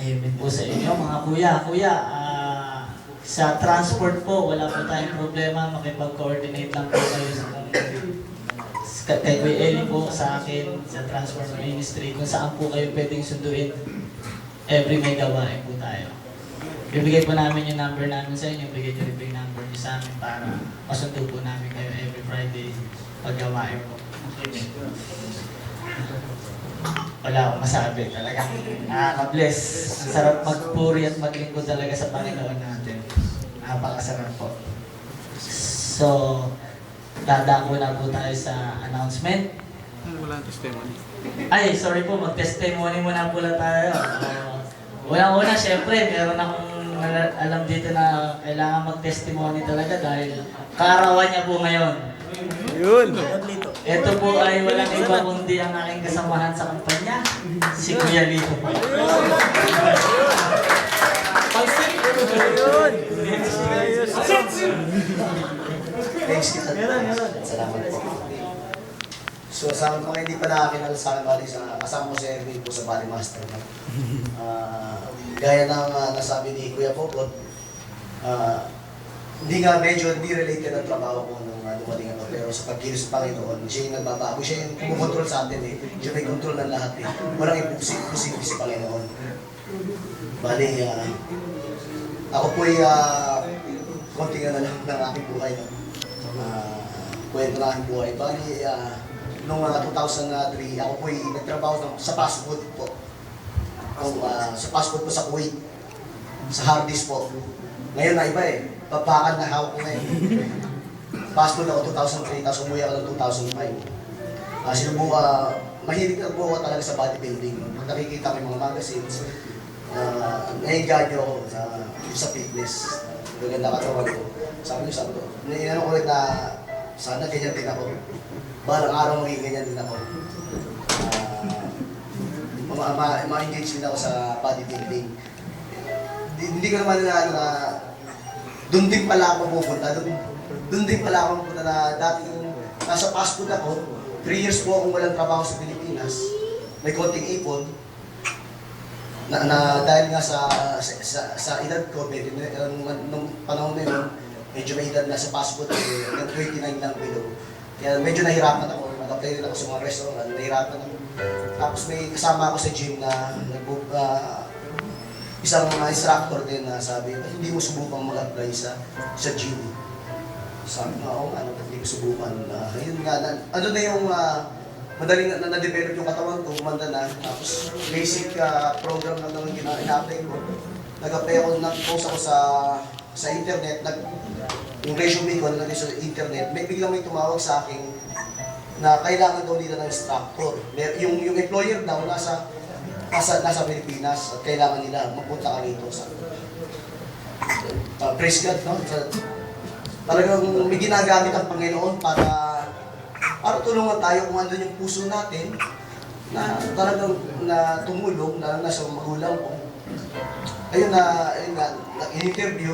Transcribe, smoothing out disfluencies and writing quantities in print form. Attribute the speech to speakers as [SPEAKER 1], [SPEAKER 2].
[SPEAKER 1] Amen po sa inyo mga kuya. Kuya, sa transport po, wala po tayong problema. Makipag-coordinate lang po kayo sa kay Kuya Eli po sa akin, sa transport ministry, kung saan po kayo pwedeng sunduin. Every may gawain po tayo. Bibigay po namin yung number namin sa inyo, bigay nyo rin po yung number nyo sa amin para masundo po namin kayo every Friday pag gawain po. Wala akong masabi talaga. Nakaka-bless. Ang sarap magpuri at maglingkod talaga sa Panginoon natin. Napakasarap po. So, dadako na po tayo sa announcement.
[SPEAKER 2] Wala testimony.
[SPEAKER 1] Ay, sorry po, mag-testimony muna po lang tayo. Una-una, syempre, meron akong alam dito na kailangan mag-testimony talaga dahil kaarawan niya po ngayon.
[SPEAKER 2] Yun!
[SPEAKER 1] Ito po ay walang iba kundi ang aking kasamahan sa kumpanya, si Kuya Lito po.
[SPEAKER 3] Thanks kita. Salamat po. So sa mga hindi pa nakakilala sa akin, bali sa kasama ko si Erwin po sa Bali Master. Gaya ng nasabi ni Kuya Popot, hindi related ang trabaho ko nung dumating ako, pero sa pagkilos sa Panginoon, siya yung nagbabago, siya yung kumukontrol sa atin eh. Siya may control ng lahat eh. Walang imposible si Panginoon. Bali, ako po'y konting na lang ng aking buhay. No? Kwento ng aking buhay. Bali, noong 2003, ako po'y nagtrabaho sa fast food po. Sa fast food po sa Kuwait. Sa Hardee's po. Ngayon na iba eh. Papakan na hawak ko ngayon. Fast food ako 2003, tapos umuwi ako ng 2005. Mahilig na po ako talaga sa bodybuilding. Pag nakikita ko yung mga magazines, naiganyo ako sa fitness. Maganda katawan ko. Sabi ko, inano ko rin na sana ganyan din ako. Balang araw maging ganyan din ako. Ma-engage din ako sa bodybuilding. Hindi ko naman na doon din pala ako pupunta. Doon din pala ako pupunta na dati nasa fast food ako. 3 years po akong walang trabaho sa Pilipinas. May konting ipon. Dahil nga sa edad ko, nung panahon na yun, medyo may edad na sa fast food, hanggang 29 lang below. Kaya medyo nahirapan ako. Nag-apply rin ako sa mga restaurant, nahirapan ako. Tapos may kasama ako sa gym na isang instructor din na sabi, hindi mo subukang mag-apply sa gym. Sabi ko, hindi ko subukan. Yun nga, ano na yung madaling na-develop yung katawan ko, kumanda na. Tapos basic program lang naman ina-apply ko. Nag-apply ako, nag-post ako sa internet, yung resume ko nalagay sa internet, biglang may tumawag sa akin na kailangan daw nila ng instructor. Yung employer daw nasa Pilipinas at kailangan nila mapunta ka rito sa praise God, no? Talagang may ginagamit ang Panginoon para tulungan tayo kung ano yung puso natin na talagang na tumulong na nasa magulang ko. Ayun na in-interview.